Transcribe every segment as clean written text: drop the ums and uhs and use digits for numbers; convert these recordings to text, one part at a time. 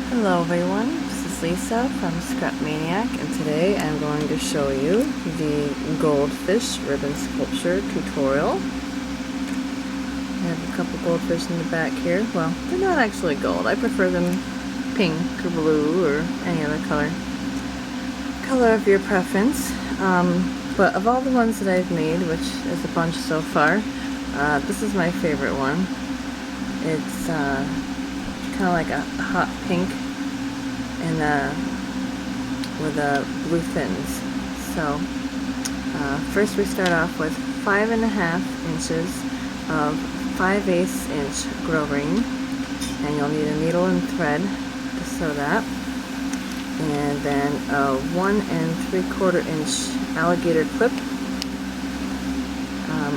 Hello everyone, this is Lisa from Scrap Maniac, and today I'm going to show you the goldfish ribbon sculpture tutorial. I have a couple goldfish in the back here. Well, they're not actually gold. I prefer them pink or blue or any other color of your preference. But of all the ones that I've made, which is a bunch so far, this is my favorite one. It's kind of like a hot pink and with blue fins. So first we start off with 5.5 inches of 5/8 inch grosgrain, and you'll need a needle and thread to sew that, and then a 1 3/4 inch alligator clip.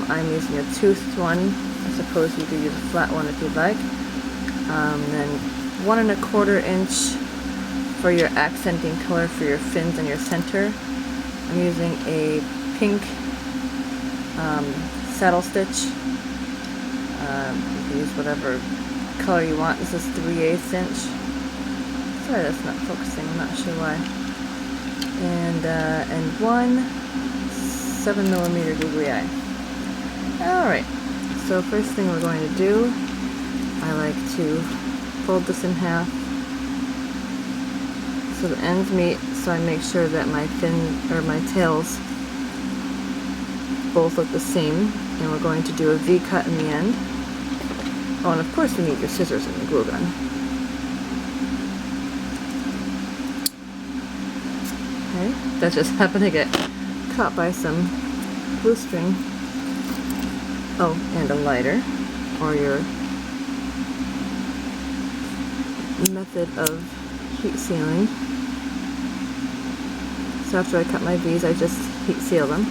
I'm using a toothed one. I suppose you could use a flat one if you'd like. Then 1 1/4 inch for your accenting color for your fins and your center. I'm using a pink saddle stitch. You can use whatever color you want. This is 3/8 inch. Sorry, that's not focusing. I'm not sure why. And one 7mm googly eye. Alright, so first thing we're going to do, I like to fold this in half so the ends meet, so I make sure that my my tails both look the same, and we're going to do a V cut in the end. Oh, and of course you need your scissors and the glue gun. Okay, that just happened to get caught by some glue string. Oh, and a lighter, or your method of heat sealing. So after I cut my V's, I just heat seal them.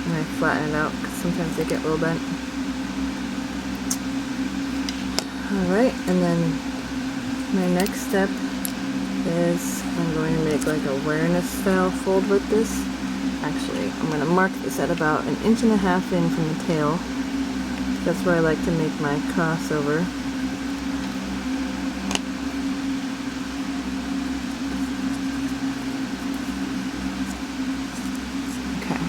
And I flatten it out because sometimes they get a little bent. Alright, and then my next step is I'm going to make like a awareness style fold with this. Actually, I'm going to mark this at about 1.5 inches in from the tail. That's where I like to make my crossover. Okay.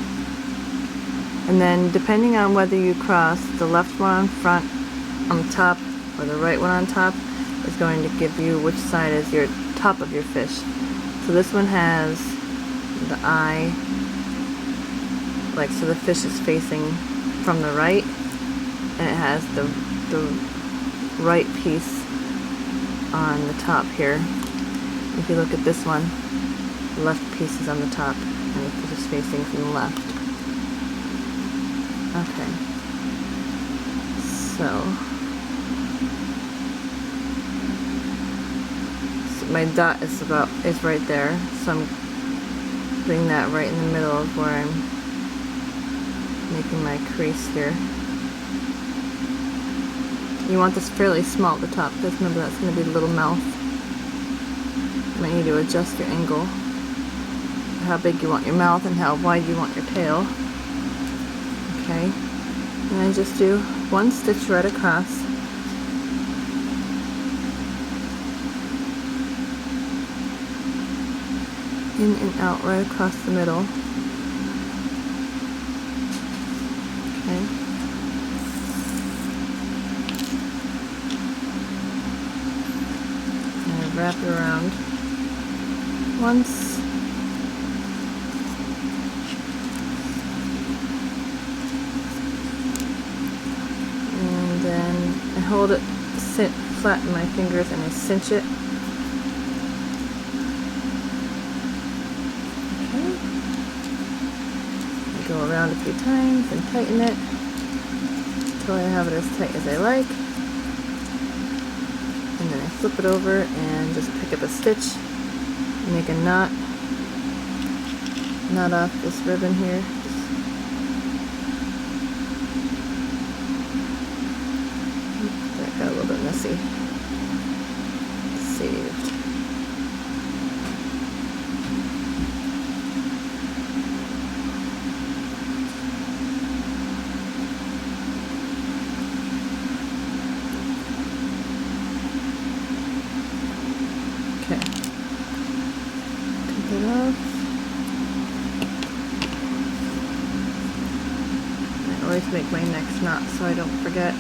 And then depending on whether you cross the left one on front on top or the right one on top is going to give you which side is your top of your fish. So this one has the eye, like, so the fish is facing from the right, and it has the right piece on the top here. If you look at this one, the left piece is on the top and the fish is facing from the left. Okay, so my dot is right there, so I'm putting that right in the middle of where I'm making my crease here. You want this fairly small at the top, because remember that's going to be the little mouth. You might need to adjust your angle, how big you want your mouth and how wide you want your tail. Okay, and then just do one stitch right across. In and out right across the middle. Okay. And I wrap it around once. And then I hold it flat in my fingers and I cinch it. Go around a few times and tighten it until I have it as tight as I like, and then I flip it over and just pick up a stitch and make a knot off this ribbon here. That got a little bit messy. Saved. it off. I always make my next knot so I don't forget.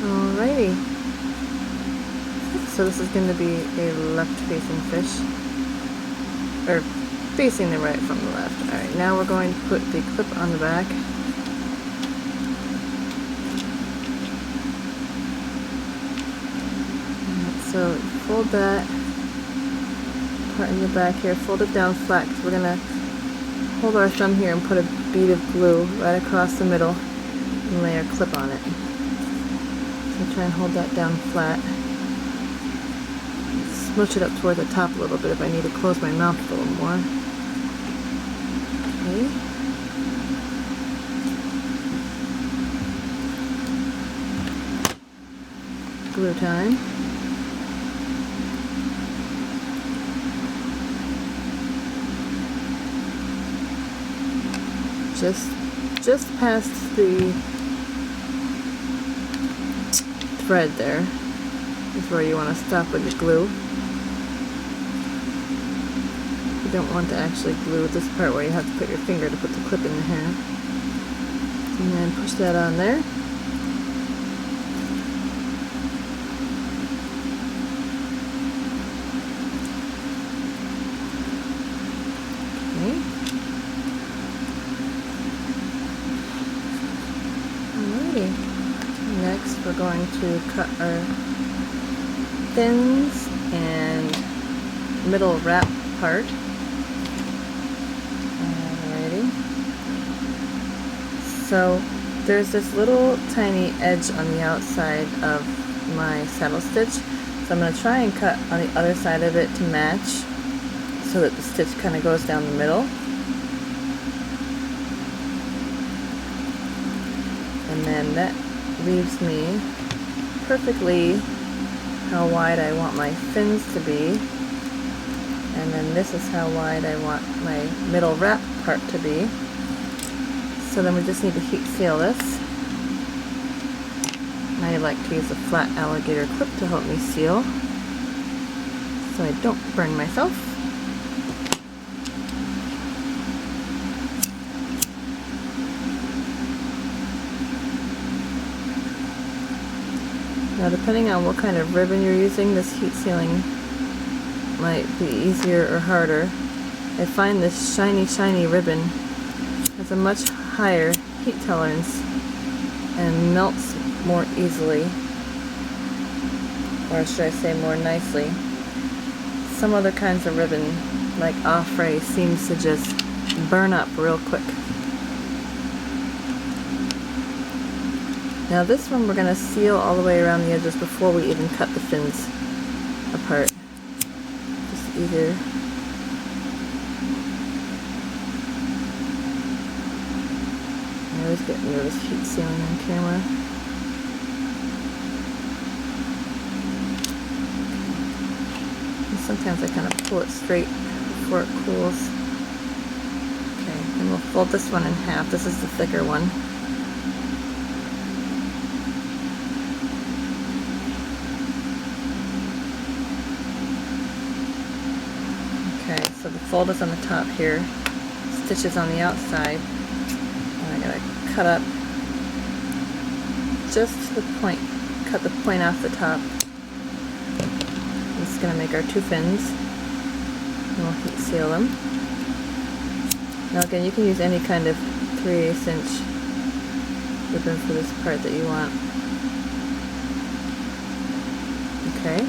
Alrighty. So this is going to be a left-facing fish, or facing the right from the left. Alright, now we're going to put the clip on the back. So fold that part in the back here, fold it down flat, because we're going to hold our thumb here and put a bead of glue right across the middle and lay our clip on it. So try and hold that down flat. Smush it up toward the top a little bit if I need to close my mouth a little more. Okay. Glue time. Just past the thread there is where you want to stop with the glue. You don't want to actually glue this part where you have to put your finger to put the clip in the hair. And then push that on there. Next we're going to cut our fins and middle wrap part. Alrighty. So there's this little tiny edge on the outside of my saddle stitch. So I'm going to try and cut on the other side of it to match so that the stitch kind of goes down the middle. And then that leaves me perfectly how wide I want my fins to be, and then this is how wide I want my middle wrap part to be. So then we just need to heat seal this. And I like to use a flat alligator clip to help me seal so I don't burn myself. Now depending on what kind of ribbon you're using, this heat sealing might be easier or harder. I find this shiny ribbon has a much higher heat tolerance and melts more easily, or should I say more nicely. Some other kinds of ribbon, like Offray, seems to just burn up real quick. Now this one we're going to seal all the way around the edges before we even cut the fins apart. Just easier. I always get nervous heat sealing on camera. And sometimes I kind of pull it straight before it cools. Okay, and we'll fold this one in half. This is the thicker one. Okay, so the fold is on the top here, stitches on the outside, and I gotta cut up just to the point, cut the point off the top. This is gonna make our two fins, and we'll heat seal them. Now again, you can use any kind of 3/8 inch ribbon for this part that you want. Okay,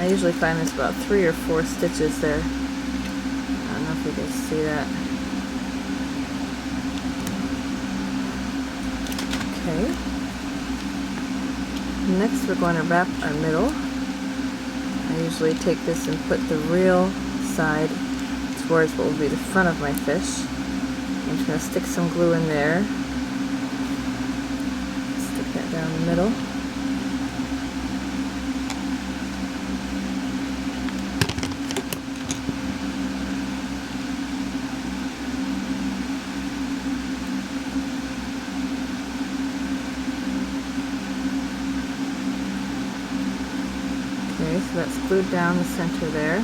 I usually find there's about 3 or 4 stitches there. I don't know if you can see that. Okay. Next we're going to wrap our middle. I usually take this and put the real side towards what will be the front of my fish. I'm just going to stick some glue in there. Stick that down the middle. Okay, so that's glued down the center there.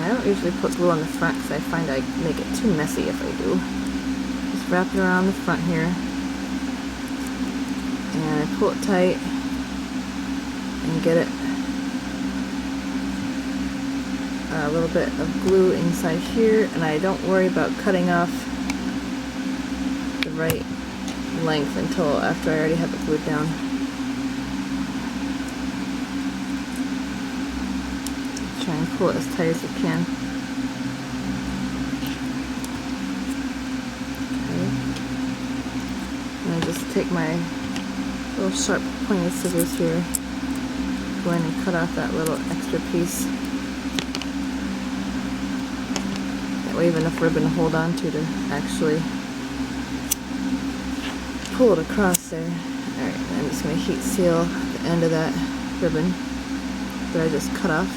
I don't usually put glue on the front because I find I make it too messy if I do. Just wrap it around the front here. And I pull it tight and get it a little bit of glue inside here, and I don't worry about cutting off the right length until after I already have it glued down. Try and pull it as tight as you can. Okay. And I just take my little sharp pointed scissors here, go in and cut off that little extra piece. That way you have enough ribbon to hold on to actually pull it across there. Alright, I'm just going to heat seal the end of that ribbon that I just cut off.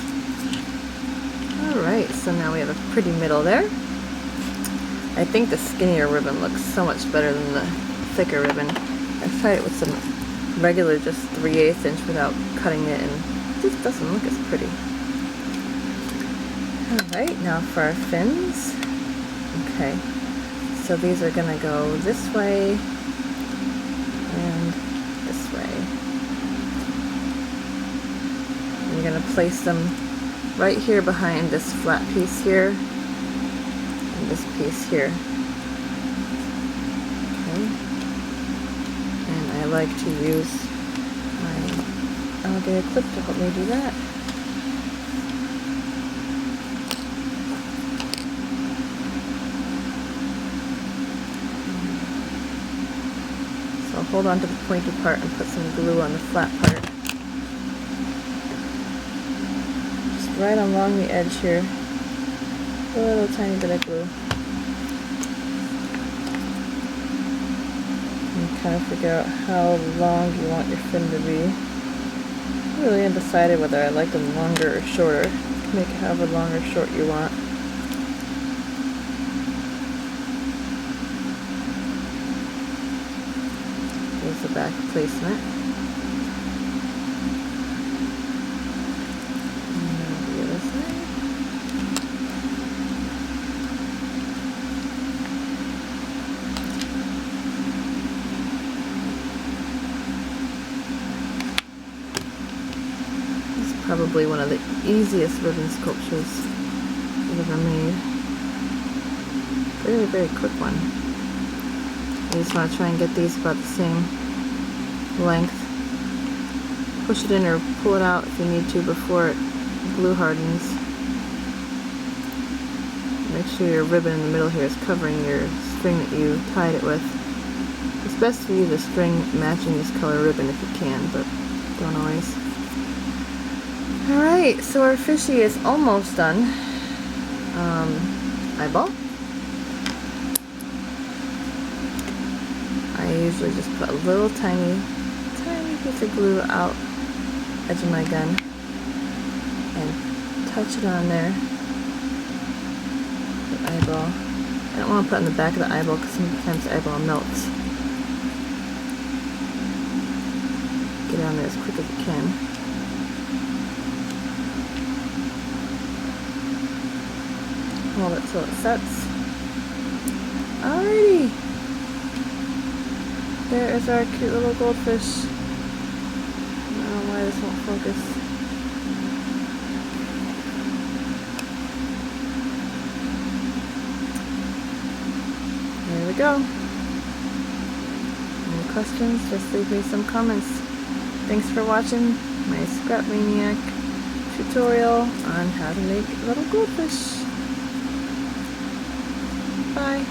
Alright, so now we have a pretty middle there. I think the skinnier ribbon looks so much better than the thicker ribbon. I've tried it with some regular just 3/8 inch without cutting it, and it just doesn't look as pretty. Alright, now for our fins. Okay, so these are going to go this way and this way. And you're going to place them right here behind this flat piece here and this piece here. Okay. And I like to use my alligator clip to help me do that. So I'll hold on to the pointy part and put some glue on the flat part. Right along the edge here, a little tiny bit of glue. And kind of figure out how long you want your fin to be. I'm really undecided whether I like them longer or shorter. You can make it however long or short you want. Here's the back placement. Probably one of the easiest ribbon sculptures I've ever made. Very, very quick one. You just want to try and get these about the same length. Push it in or pull it out if you need to before it glue hardens. Make sure your ribbon in the middle here is covering your string that you tied it with. It's best to use a string matching this color ribbon if you can, but don't always. Alright, so our fishy is almost done. Eyeball. I usually just put a little tiny piece of glue out edge of my gun and touch it on there. The eyeball. I don't want to put it on the back of the eyeball because sometimes the eyeball melts. Get it on there as quick as you can. Hold it till it sets. Alrighty! There is our cute little goldfish. I don't know why this won't focus. There we go. Any questions? Just leave me some comments. Thanks for watching my Scrap Maniac tutorial on how to make little goldfish. Bye.